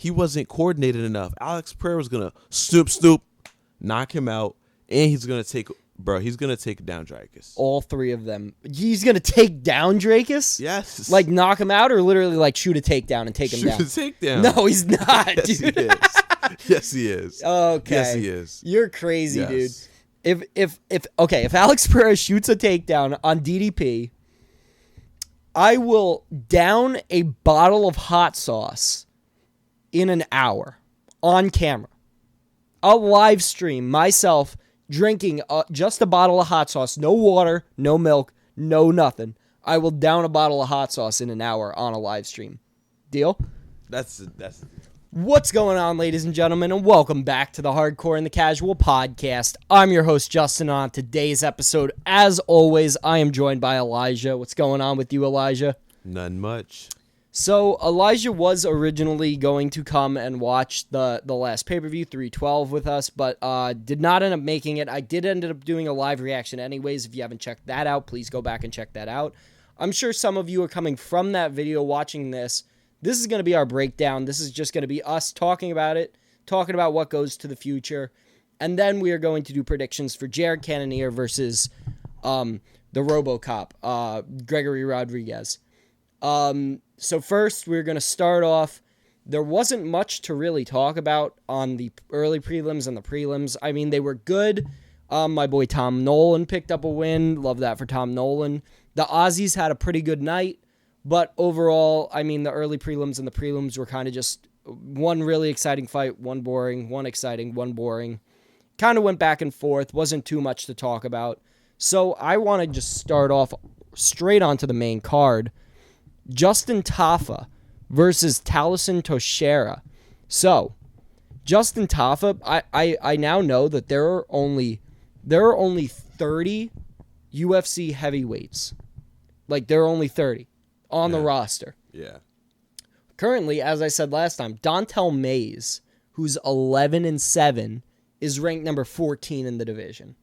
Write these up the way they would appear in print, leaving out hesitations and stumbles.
he wasn't coordinated enough. Alex Pereira was going to stoop, knock him out, and he's going to take down Dracus. All three of them. He's going to take down Dracus? Yes. Like knock him out or literally like shoot a takedown and take him down? Shoot a takedown. No, he's not, Yes, dude. he is. Yes, he is. Okay. Yes, he is. You're crazy, Yes. dude. If Alex Pereira shoots a takedown on DDP, I will down a bottle of hot sauce in an hour on camera. I'll live stream myself drinking just a bottle of hot sauce, no water, no milk, no nothing. I will down a bottle of hot sauce in an hour on a live stream. Deal? That's What's going on, ladies and gentlemen, and welcome back to the Hardcore and the Casual podcast. I'm your host, Justin. On today's episode, as always, I am joined by Elijah. What's going on with you, Elijah? none much. So, Elijah was originally going to come and watch the last pay-per-view, 312, with us, but did not end up making it. I did end up doing a live reaction anyways. If you haven't checked that out, please go back and check that out. I'm sure some of you are coming from that video watching this. This is going to be our breakdown. This is just going to be us talking about it, talking about what goes to the future, and then we are going to do predictions for Jared Cannonier versus the RoboCop, Gregory Rodriguez. So first, we're going to start off. There wasn't much to really talk about on the early prelims and the prelims. I mean, they were good. My boy Tom Nolan picked up a win. Love that for Tom Nolan. The Aussies had a pretty good night. But overall, I mean, the early prelims and the prelims were kind of just one really exciting fight, one boring, one exciting, one boring. Kind of went back and forth. Wasn't too much to talk about. So I want to just start off straight onto the main card. Justin Tafa versus Taliesin Teixeira. So, Justin Tafa, I now know that there are only 30 UFC heavyweights. Like, there are only 30 on the roster. Yeah. Currently, as I said last time, Dontel Mays, who's 11-7, is ranked number 14 in the division.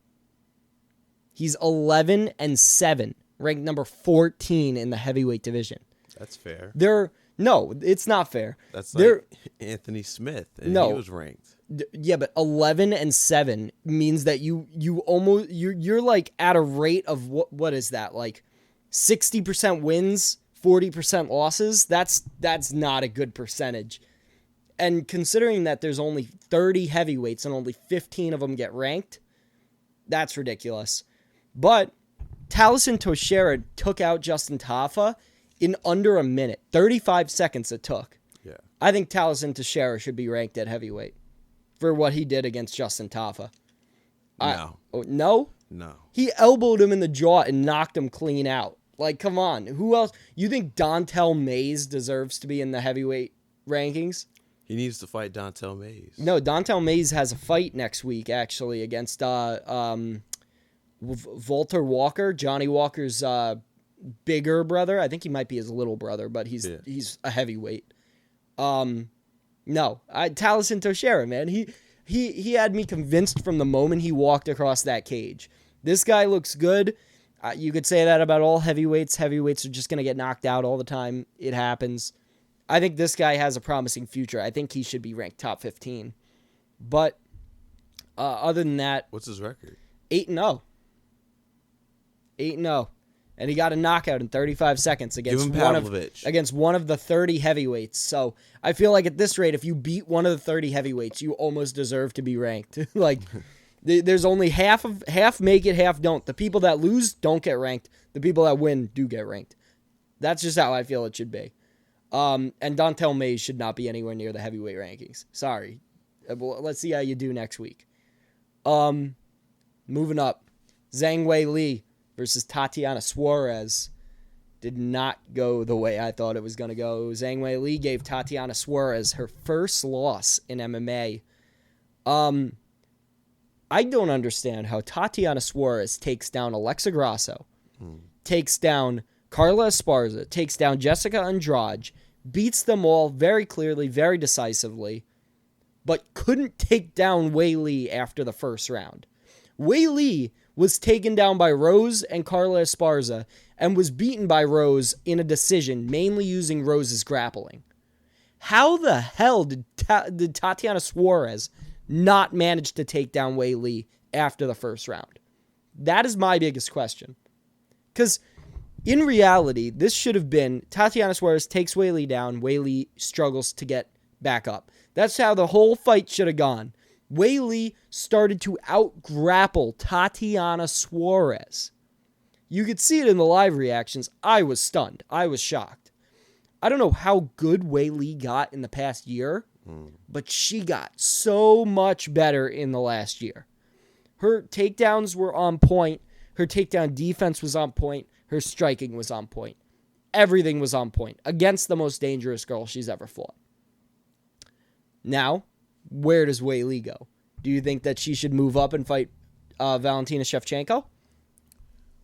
He's 11-7, ranked number 14 in the heavyweight division. That's fair. No, it's not fair. That's like Anthony Smith, and he was ranked. Yeah, but 11-7 means that you're like at a rate of what is that, like 60% wins, 40% losses? That's not a good percentage. And considering that there's only 30 heavyweights and only 15 of them get ranked, that's ridiculous. But Taliesin Teixeira took out Justin Tafa in under a minute. 35 seconds it took. Yeah. I think Taliesin Teixeira should be ranked at heavyweight for what he did against Justin Tafa. No? No? He elbowed him in the jaw and knocked him clean out. Like, come on. Who else? You think Dontel Mays deserves to be in the heavyweight rankings? He needs to fight Dontel Mays. No, Dontel Mays has a fight next week, actually, against Walter Walker, Johnny Walker's bigger brother. I think he might be his little brother, but he's a heavyweight. Taliesin Teixeira, man. He had me convinced from the moment he walked across that cage. This guy looks good. You could say that about all heavyweights. Heavyweights are just going to get knocked out all the time. It happens. I think this guy has a promising future. I think he should be ranked top 15. But other than that... What's his record? 8-0. 8-0. And he got a knockout in 35 seconds against one of the 30 heavyweights. So I feel like at this rate, if you beat one of the 30 heavyweights, you almost deserve to be ranked. Like... There's only half make it, half don't. The people that lose don't get ranked. The people that win do get ranked. That's just how I feel it should be. And Dontel Mays should not be anywhere near the heavyweight rankings. Sorry. Well, let's see how you do next week. Moving up. Zhang Weili versus Tatiana Suarez did not go the way I thought it was going to go. Zhang Weili gave Tatiana Suarez her first loss in MMA. I don't understand how Tatiana Suarez takes down Alexa Grasso, takes down Carla Esparza, takes down Jessica Andrade, beats them all very clearly, very decisively, but couldn't take down Weili after the first round. Weili was taken down by Rose and Carla Esparza and was beaten by Rose in a decision, mainly using Rose's grappling. How the hell did Tatiana Suarez not manage to take down Weili after the first round? That is my biggest question. Because in reality, this should have been Tatiana Suarez takes Weili down. Weili struggles to get back up. That's how the whole fight should have gone. Weili started to out-grapple Tatiana Suarez. You could see it in the live reactions. I was stunned. I was shocked. I don't know how good Weili got in the past year, but she got so much better in the last year. Her takedowns were on point. Her takedown defense was on point. Her striking was on point. Everything was on point against the most dangerous girl she's ever fought. Now, where does Weili go? Do you think that she should move up and fight Valentina Shevchenko?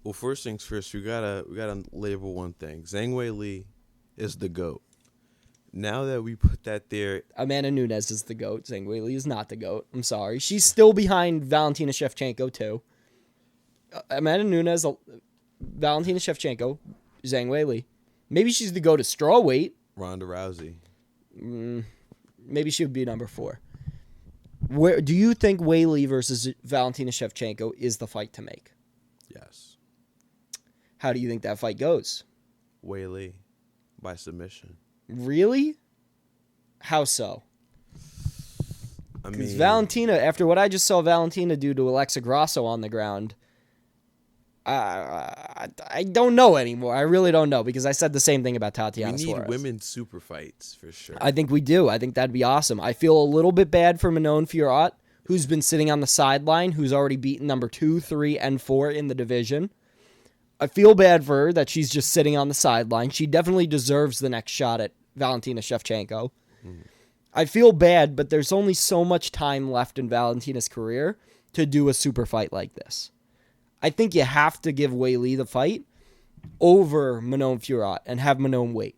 Well, first things first, we gotta label one thing. Zhang Weili is the GOAT. Now that we put that there, Amanda Nunes is the GOAT. Zhang Weili is not the GOAT. I'm sorry. She's still behind Valentina Shevchenko, too. Amanda Nunes, Valentina Shevchenko, Zhang Weili. Maybe she's the GOAT at strawweight. Ronda Rousey. Maybe she would be number 4. Where do you think Weili versus Valentina Shevchenko is the fight to make? Yes. How do you think that fight goes? Weili by submission. Really? How so? I Because mean, Valentina, after what I just saw Valentina do to Alexa Grasso on the ground, I don't know anymore. I really don't know, because I said the same thing about Tatiana we need Suarez. women's super fights for sure. I think we do. I think that'd be awesome. I feel a little bit bad for Manon Fiorot, who's been sitting on the sideline, who's already beaten number 2, 3, and 4 in the division. I feel bad for her that she's just sitting on the sideline. She definitely deserves the next shot at Valentina Shevchenko. I feel bad, but there's only so much time left in Valentina's career to do a super fight like this. I think you have to give Weili the fight over Manon Fiorot and have Manon wait.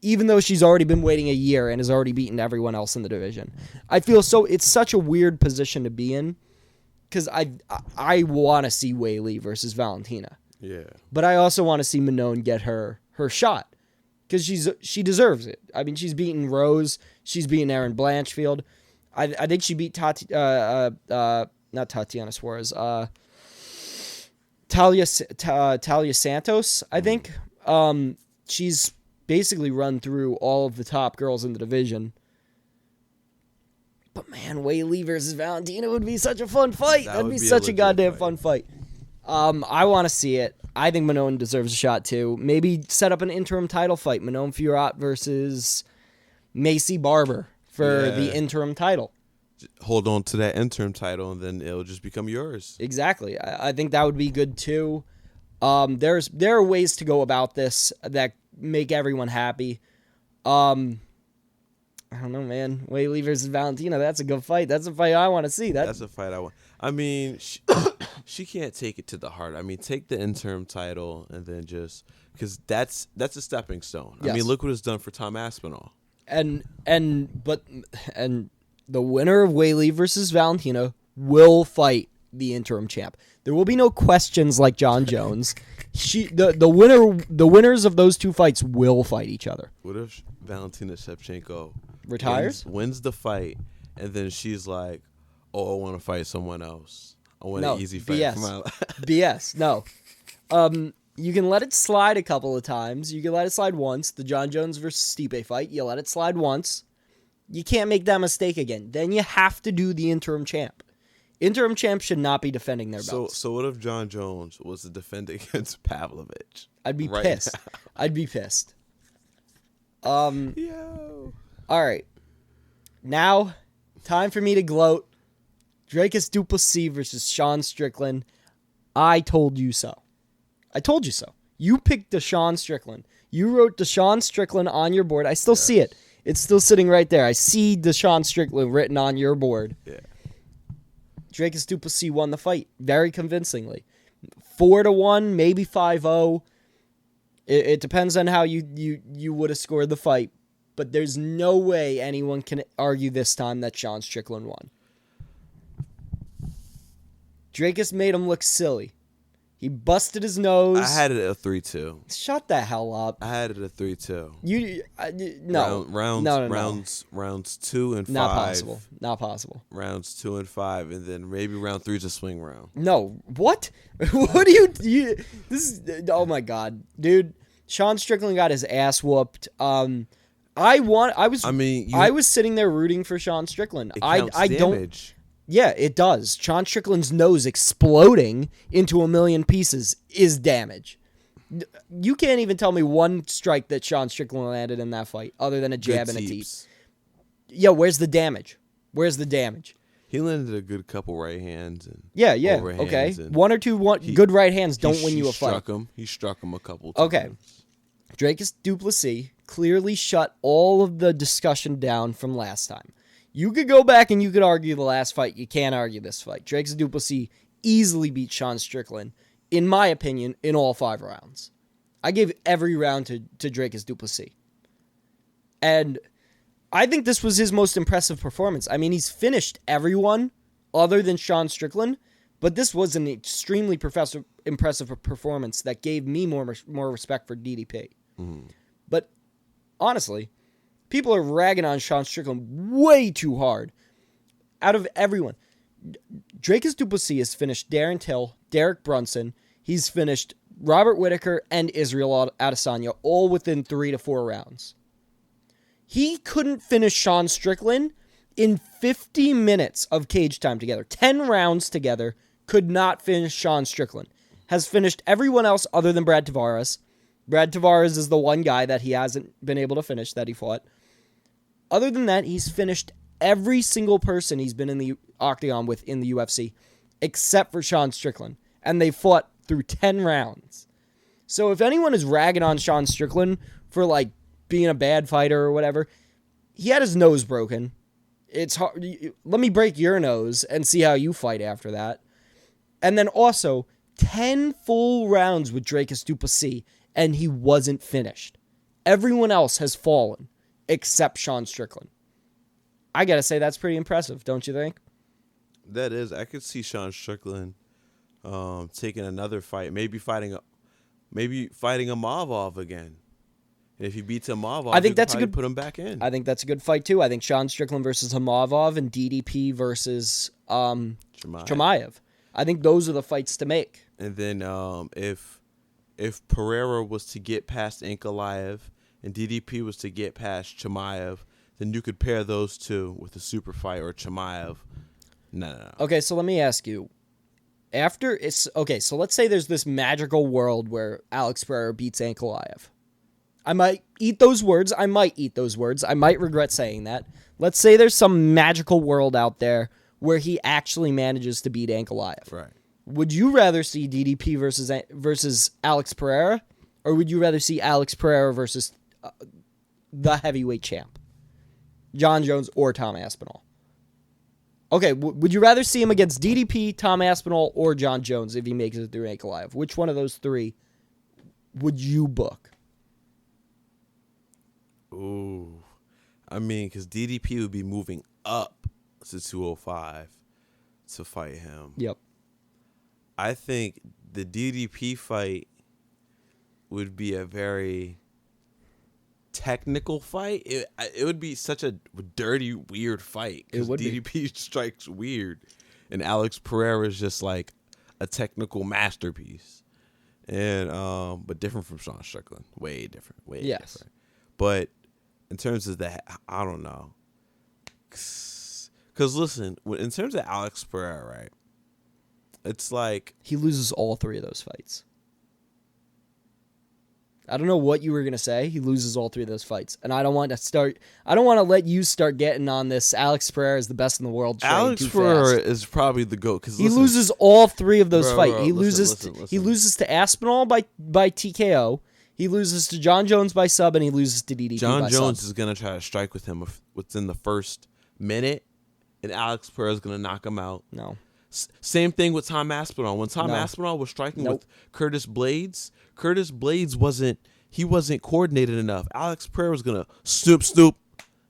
Even though she's already been waiting a year and has already beaten everyone else in the division. I feel it's such a weird position to be in, because I want to see Weili versus Valentina. Yeah. But I also want to see Manon get her shot, because she deserves it. I mean, she's beaten Rose. She's beaten Erin Blanchfield. I think she beat not Tatiana Suarez. Talia Santos, I think. She's basically run through all of the top girls in the division. But man, Weili versus Valentina would be such a fun fight. That'd be such a goddamn fun fight. I want to see it. I think Manon deserves a shot too. Maybe set up an interim title fight. Manon Fiorot versus Macy Barber for the interim title. Hold on to that interim title, and then it'll just become yours. Exactly. I think that would be good too. There are ways to go about this that make everyone happy. I don't know, man. Weili versus Valentina, that's a good fight. That's a fight I want to see. That's a fight I want. I mean, she can't take it to the heart. I mean, take the interim title and then just, because that's a stepping stone. Yes. I mean, look what it's done for Tom Aspinall. And the winner of Weili versus Valentina will fight the interim champ. There will be no questions like John Jones. The winners of those two fights will fight each other. What if Valentina Shevchenko retires, wins the fight, and then she's like, "Oh, I want to fight someone else. I want an easy fight BS. for my life." BS. No. You can let it slide a couple of times. You can let it slide once. The John Jones versus Stipe fight, you let it slide once. You can't make that mistake again. Then you have to do the interim champ. Interim champ should not be defending their belts. So what if John Jones was to defend against Pavlovich? I'd be pissed. I'd be pissed. Yo. All right. Now, time for me to gloat. Dricus du Plessis versus Sean Strickland. I told you so. I told you so. You picked Deshaun Strickland. You wrote Deshaun Strickland on your board. I still see it. It's still sitting right there. I see Deshaun Strickland written on your board. Yeah. Dricus du Plessis won the fight very convincingly. 4-1, maybe 5-0. It depends on how you would have scored the fight. But there's no way anyone can argue this time that Sean Strickland won. Dricus made him look silly. He busted his nose. I had it at 3-2. Shut the hell up. I had it at 3-2. No. Rounds 2 and 5. Not possible. Not possible. Rounds 2 and 5, and then maybe round 3 is a swing round. No. What? What do you this is, oh my God, dude. Sean Strickland got his ass whooped. I was sitting there rooting for Sean Strickland. I don't. Yeah, it does. Sean Strickland's nose exploding into a million pieces is damage. You can't even tell me one strike that Sean Strickland landed in that fight other than a jab and a teep. Yeah, where's the damage? He landed a good couple right hands. And yeah. Okay. One or two good right hands don't win you a fight. He struck him a couple times. Okay. Dricus Du Plessis clearly shut all of the discussion down from last time. You could go back and you could argue the last fight. You can't argue this fight. Dricus Du Plessis easily beat Sean Strickland, in my opinion, in all 5 rounds. I gave every round to Dricus Du Plessis. And I think this was his most impressive performance. I mean, he's finished everyone other than Sean Strickland, but this was an extremely impressive performance that gave me more respect for D.D.P. Mm-hmm. But honestly, people are ragging on Sean Strickland way too hard. Out of everyone, Dricus Du Plessis has finished Darren Till, Derek Brunson. He's finished Robert Whittaker and Israel Adesanya, all within 3 to 4 rounds. He couldn't finish Sean Strickland in 50 minutes of cage time together. 10 rounds together, could not finish Sean Strickland. Has finished everyone else other than Brad Tavares. Brad Tavares is the one guy that he hasn't been able to finish that he fought. Other than that, he's finished every single person he's been in the octagon with in the UFC, except for Sean Strickland. And they fought through 10 rounds. So if anyone is ragging on Sean Strickland for, like, being a bad fighter or whatever, he had his nose broken. It's hard. Let me break your nose and see how you fight after that. And then also, 10 full rounds with Dricus Du Plessis, and he wasn't finished. Everyone else has fallen, except Sean Strickland. I gotta say, that's pretty impressive, don't you think? That is. I could see Sean Strickland taking another fight, maybe fighting a Mavov again. And if he beats a Mavov, I think that's a good. Put him back in. I think that's a good fight too. I think Sean Strickland versus Hamavov and D.D.P versus Chimaev. I think those are the fights to make. And then if Pereira was to get past Ankalaev and D.D.P was to get past Chimaev, then you could pair those two with a super fight or Chimaev. No. Okay, so let me ask you. So let's say there's this magical world where Alex Pereira beats Ankalaev. I might eat those words. I might regret saying that. Let's say there's some magical world out there where he actually manages to beat Ankalaev. Right. Would you rather see DDP versus Alex Pereira, or would you rather see Alex Pereira versus the heavyweight champ, John Jones or Tom Aspinall? Okay, would you rather see him against DDP, Tom Aspinall, or John Jones if he makes it through Ankalaev? Which one of those three would you book? Ooh. I mean, because DDP would be moving up to 205 to fight him. Yep. I think the DDP fight would be a very technical fight. It would be such a dirty, weird fight because DDP strikes weird, and Alex Pereira is just like a technical masterpiece, and but different from Sean Strickland, way different, different. But in terms of that, I don't know, because listen, in terms of Alex Pereira, right? It's like he loses all three of those fights. I don't know what you were going to say. He loses all three of those fights. And I don't want to let you start getting on this Alex Pereira is the best in the world train Alex Pereira is probably the GOAT. He loses all three of those fights. He loses to Aspinall by TKO. He loses to John Jones by sub, and he loses to DDP John by Jones sub. is going to try to strike with him within the first minute, and Alex Pereira is going to knock him out. No. Same thing with Tom Aspinall. When Tom Aspinall was striking with Curtis Blades wasn't coordinated enough. Alex Pereira was gonna stoop,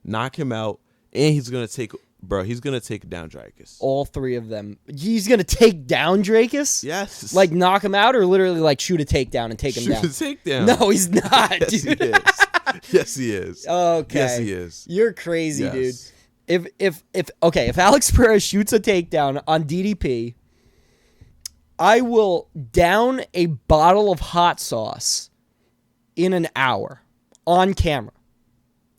knock him out, and he's gonna take Bro, he's going to take down Dracus. All three of them. He's going to take down Dracus? Yes. Like knock him out or literally like shoot a takedown and take him down? Shoot a takedown. No, he's not, Yes, dude. he is. Yes, he is. Okay. Yes, he is. You're crazy, Yes. dude. If Alex Pereira shoots a takedown on DDP, I will down a bottle of hot sauce in an hour on camera.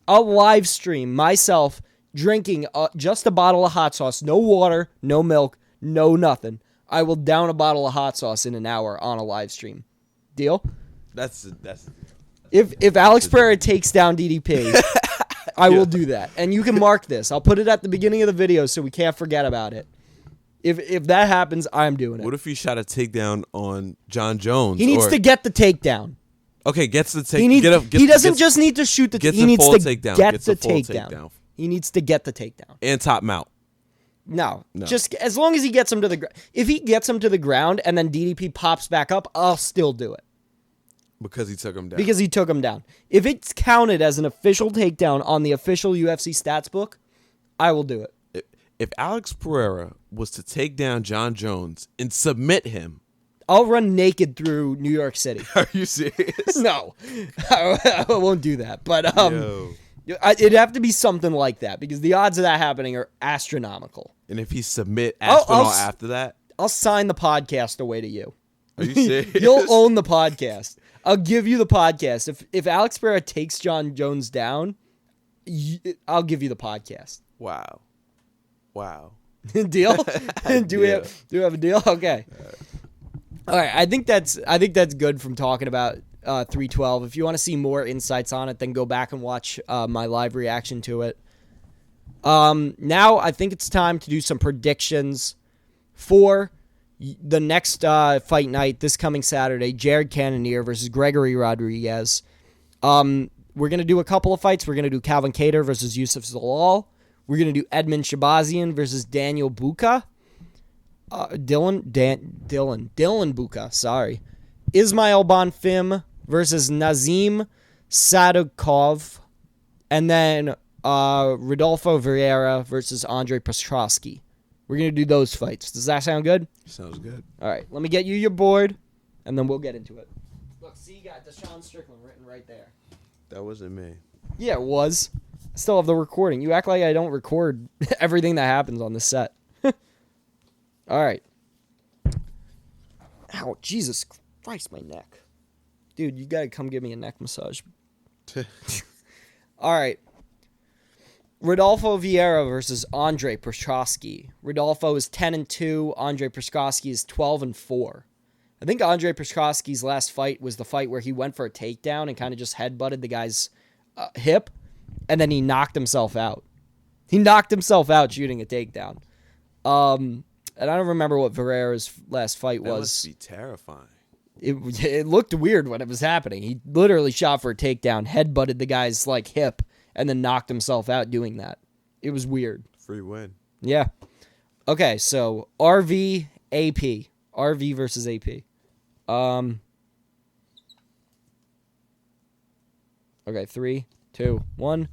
I'll live stream myself drinking just a bottle of hot sauce, no water, no milk, no nothing. I will down a bottle of hot sauce in an hour on a live stream. Deal? That's If Alex Pereira takes down DDP, I will do that. And you can mark this. I'll put it at the beginning of the video so we can't forget about it. If that happens, I'm doing it. What if he shot a takedown on John Jones? He needs to get the takedown. Okay, gets the takedown. He doesn't just need to shoot the takedown. He needs to takedown. get Gets the a full takedown. He needs to get the takedown. And top him out. No, just as long as he gets him to the ground. If he gets him to the ground and then DDP pops back up, I'll still do it. Because he took him down. Because he took him down. If it's counted as an official takedown on the official UFC stats book, I will do it. If Alex Pereira was to take down John Jones and submit him, I'll run naked through New York City. are you serious? No, I won't do that. But Yo. it'd have to be something like that because the odds of that happening are astronomical. And if he submit Aspinall after that? I'll sign the podcast away to you. Are you serious? You'll own the podcast. I'll give you the podcast. If Alex Pereira takes John Jones down, I'll give you the podcast. Wow. Deal? Do we have a deal? Okay. All right. I think that's good from talking about 312. If you want to see more insights on it, then go back and watch my live reaction to it. Now I think it's time to do some predictions for the next fight night this coming Saturday. Jared Cannonier versus Gregory Rodriguez. We're gonna do a couple of fights. We're gonna do Calvin Kattar versus Yusuf Zalal. We're going to do Edmund Shabazian versus Daniel Buka. Dylan Buka, sorry. Ismail Bonfim versus Nazim Sadokov. And then Rodolfo Vieira versus Andre Petrosky. We're going to do those fights. Does that sound good? Sounds good. All right, let me get you your board, and then we'll get into it. Look, see, you got Deshaun Strickland written right there. That wasn't me. Yeah, it was. I still have the recording. You act like I don't record everything that happens on the set. All right. Ow, Jesus Christ, my neck. Dude, you gotta come give me a neck massage. All right. Rodolfo Vieira versus Andre Petrosky. Rodolfo is 10-2. Andre Petrosky is 12-4. I think Andre Petrosky's last fight was the fight where he went for a takedown and kind of just headbutted the guy's hip. And then he knocked himself out. He knocked himself out shooting a takedown. And I don't remember what Vieira's last fight was. That must be terrifying. It looked weird when it was happening. He literally shot for a takedown, headbutted the guy's hip, and then knocked himself out doing that. It was weird. Free win. Yeah. Okay, so RV AP. RV versus AP. Okay, 3, 2, 1.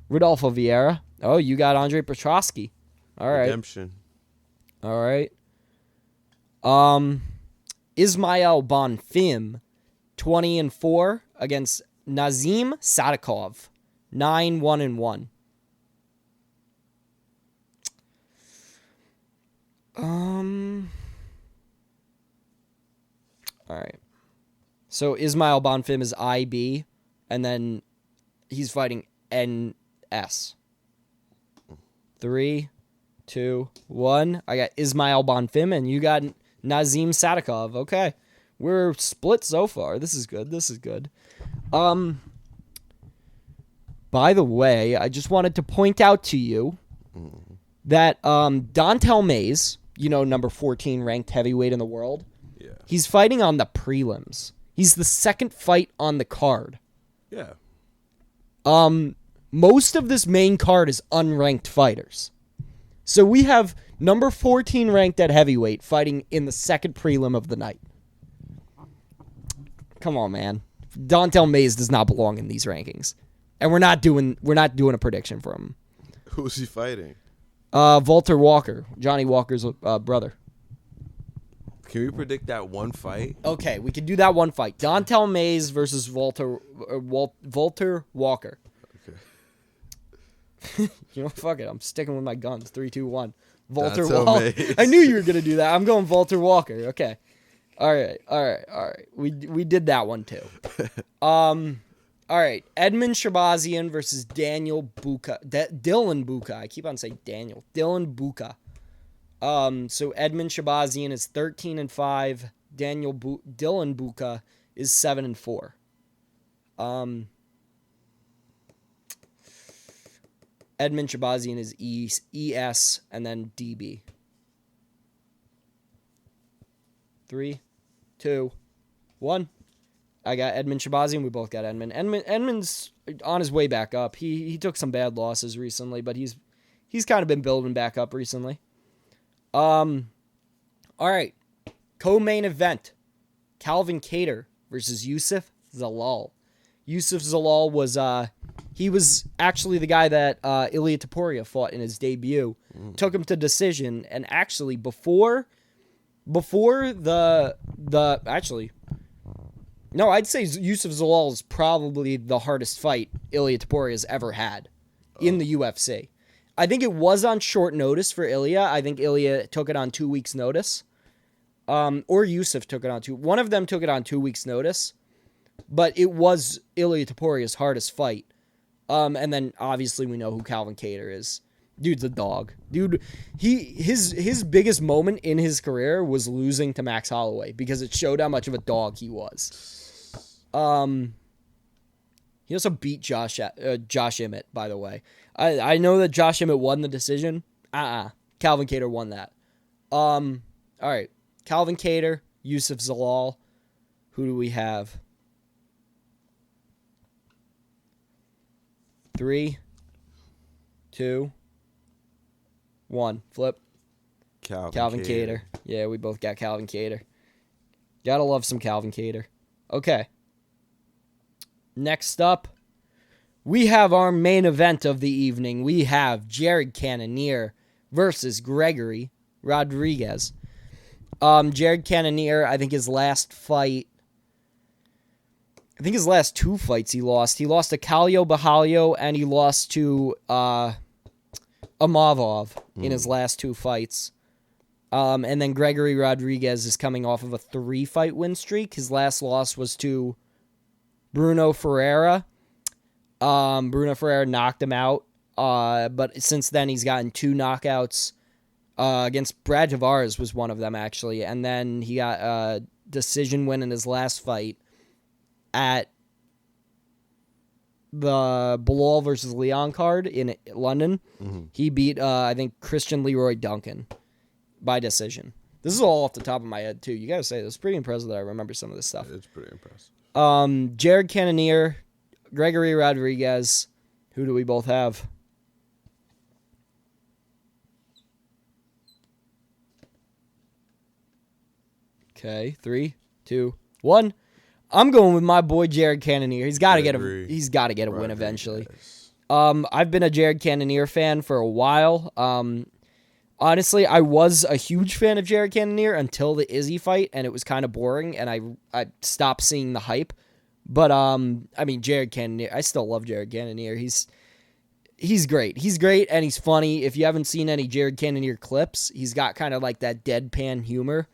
Rodolfo Vieira. Oh, you got Andre Petrosky. All right. Redemption. All right. Ismail Bonfim, 20-4 against Nazim Sadokov, 9-1-1. All right. So Ismail Bonfim is IB, and then he's fighting NS. 3, 2, 1. I got Ismail Bonfim, and you got Nazim Sadokov. Okay. We're split so far. This is good. This is good. By the way, I just wanted to point out to you that Dontel Mays, number 14 ranked heavyweight in the world, he's fighting on the prelims. He's the second fight on the card. Yeah. Most of this main card is unranked fighters. So we have number 14 ranked at heavyweight fighting in the second prelim of the night. Come on, man. Dontel Mays does not belong in these rankings. And we're not doing a prediction for him. Who's he fighting? Walter Walker, Johnny Walker's brother. Can we predict that one fight? Okay, we can do that one fight. Dontel Mays versus Walter Walker. Okay. You know, fuck it. I'm sticking with my guns. 3, 2, 1. Walter Dontel Walker. Mays. I knew you were gonna do that. I'm going Walter Walker. Okay. All right. We did that one too. All right. Edmund Shabazian versus Daniel Buka. Dylan Buka. I keep on saying Daniel. Dylan Buka. So Edmund Shabazian is 13-5. Dylan Buka is 7-4. Edmund Shabazian is ES and then DB. 3, 2, 1. I got Edmund Shabazian. We both got Edmund. Edmund's on his way back up. He took some bad losses recently, but he's kind of been building back up recently. All right. Co-main event. Calvin Kattar versus Yusuf Zalal. Yusuf Zalal was he was actually the guy that Ilia Topuria fought in his debut. Took him to decision, and actually before the actually, no, I'd say Yusuf Zalal is probably the hardest fight Ilia Topuria has ever had in the UFC. I think it was on short notice for Ilia. I think Ilia took it on 2 weeks' notice. Or Yusuf took it on one of them took it on 2 weeks' notice. But it was Ilia Topuria's hardest fight. And then obviously we know who Calvin Kattar is. Dude's a dog. Dude, his biggest moment in his career was losing to Max Holloway because it showed how much of a dog he was. He also beat Josh Emmett, by the way. I know that Josh Emmett won the decision. Calvin Kattar won that. All right. Calvin Kattar, Yusuf Zalal. Who do we have? 3, 2, 1. Flip. Calvin Kattar. Yeah, we both got Calvin Kattar. Gotta love some Calvin Kattar. Okay. Next up, we have our main event of the evening. We have Jared Cannonier versus Gregory Rodriguez. Jared Cannonier, I think his last two fights he lost. He lost to Kallio Bahalio and he lost to Amavov in his last 2 fights. And then Gregory Rodriguez is coming off of a 3-fight win streak. His last loss was to Bruno Ferreira. Bruno Ferreira knocked him out. But since then, he's gotten 2 knockouts. Against Brad Tavares was one of them, actually. And then he got a decision win in his last fight at the Bilal versus Leon card in London. He beat, I think, Christian Leroy Duncan by decision. This is all off the top of my head, too. You got to say, it's pretty impressive that I remember some of this stuff. It's pretty impressive. Jared Cannonier, Gregory Rodriguez. Who do we both have? Okay, 3, 2, 1. I'm going with my boy Jared Cannonier. He's got to get a win eventually. I've been a Jared Cannonier fan for a while. Honestly, I was a huge fan of Jared Cannonier until the Izzy fight, and it was kind of boring, and I stopped seeing the hype. But I mean, Jared Cannonier, I still love Jared Cannonier. He's great. He's great, and he's funny. If you haven't seen any Jared Cannonier clips, he's got kind of like that deadpan humor.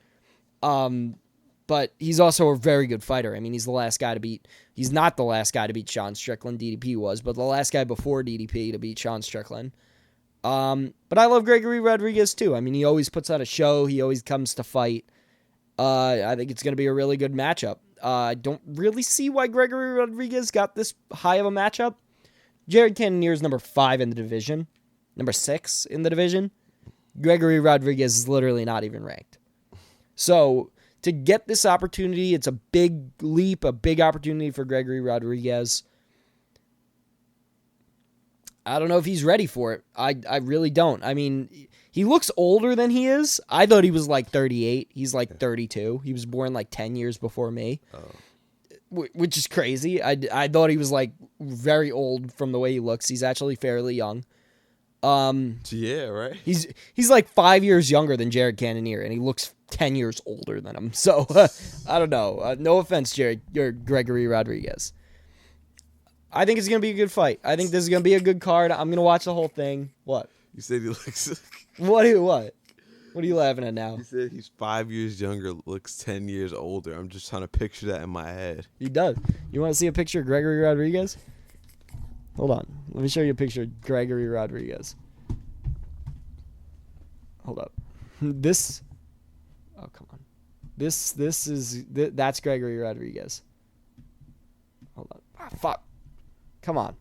But he's also a very good fighter. I mean, he's not the last guy to beat Sean Strickland. D.D.P was, but the last guy before D.D.P to beat Sean Strickland. But I love Gregory Rodriguez too. I mean, he always puts on a show. He always comes to fight. I think it's going to be a really good matchup. I don't really see why Gregory Rodriguez got this high of a matchup. Jared Cannonier is number 5 in the division. Number 6 in the division. Gregory Rodriguez is literally not even ranked. So, to get this opportunity, it's a big leap, a big opportunity for Gregory Rodriguez. I don't know if he's ready for it. I really don't. I mean, he looks older than he is. I thought he was like 38. He's like 32. He was born like 10 years before me, which is crazy. I thought he was like very old from the way he looks. He's actually fairly young. Yeah, right. He's like 5 years younger than Jared Cannonier, and he looks 10 years older than him. So I don't know. No offense, Jared, you're Gregory Rodriguez. I think it's gonna be a good fight. I think this is gonna be a good card. I'm gonna watch the whole thing. What? You said he looks. What are you laughing at now? You said he's 5 years younger, looks 10 years older. I'm just trying to picture that in my head. He does. You want to see a picture of Gregory Rodriguez? Hold on. Let me show you a picture of Gregory Rodriguez. Hold up. This. Oh, come on. That's Gregory Rodriguez. Hold on. Ah, fuck. Come on.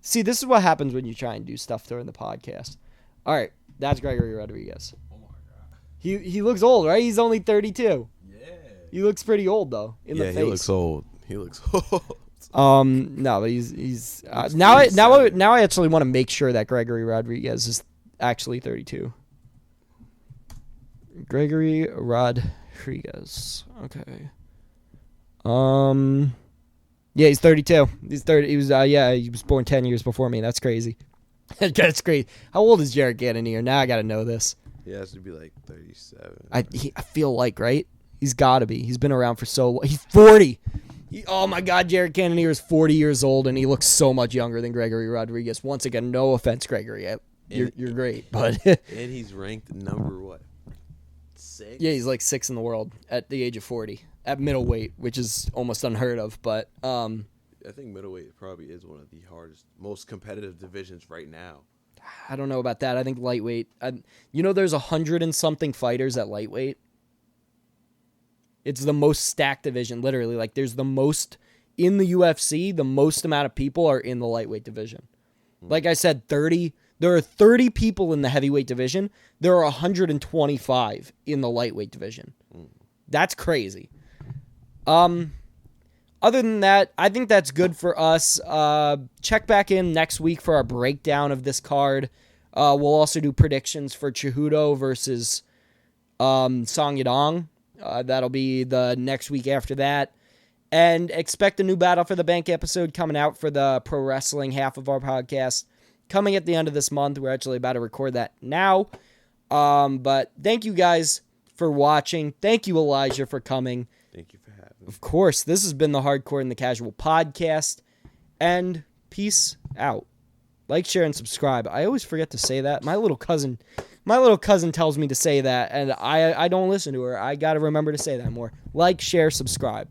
See, this is what happens when you try and do stuff during the podcast. All right. That's Gregory Rodriguez. Oh, my God. He looks old, right? He's only 32. Yeah. He looks pretty old, though, in the face. Yeah, he looks old. He looks old. No, but he's now I actually want to make sure that Gregory Rodriguez is actually 32. Gregory Rodriguez. Okay. Yeah, he's 32. He's 30. He was he was born 10 years before me. That's crazy. That's great. How old is Jared Cannonier? Now I got to know this. He has to be like 37. I feel like, right? He's got to be. He's been around for so long. He's 40. Oh, my God, Jared Cannonier is 40 years old, and he looks so much younger than Gregory Rodriguez. Once again, no offense, Gregory. You're great. But and he's ranked number, what, 6? Yeah, he's like 6 in the world at the age of 40, at middleweight, which is almost unheard of. But I think middleweight probably is one of the hardest, most competitive divisions right now. I don't know about that. I think lightweight. There's 100 and something fighters at lightweight. It's the most stacked division, literally. Like, there's the most in the UFC. The most amount of people are in the lightweight division. Like I said, 30. There are 30 people in the heavyweight division. There are 125 in the lightweight division. That's crazy. Other than that, I think that's good for us. Check back in next week for our breakdown of this card. We'll also do predictions for Cejudo versus Song Yadong. That'll be the next week after that. And expect a new Battle for the Bank episode coming out for the pro wrestling half of our podcast. Coming at the end of this month. We're actually about to record that now. But thank you guys for watching. Thank you, Elijah, for coming. Thank you for having me. Of course, this has been the Hardcore and the Casual podcast. And peace out. Like, share, and subscribe. I always forget to say that. My little cousin tells me to say that, and I don't listen to her. I got to remember to say that more. Like, share, subscribe.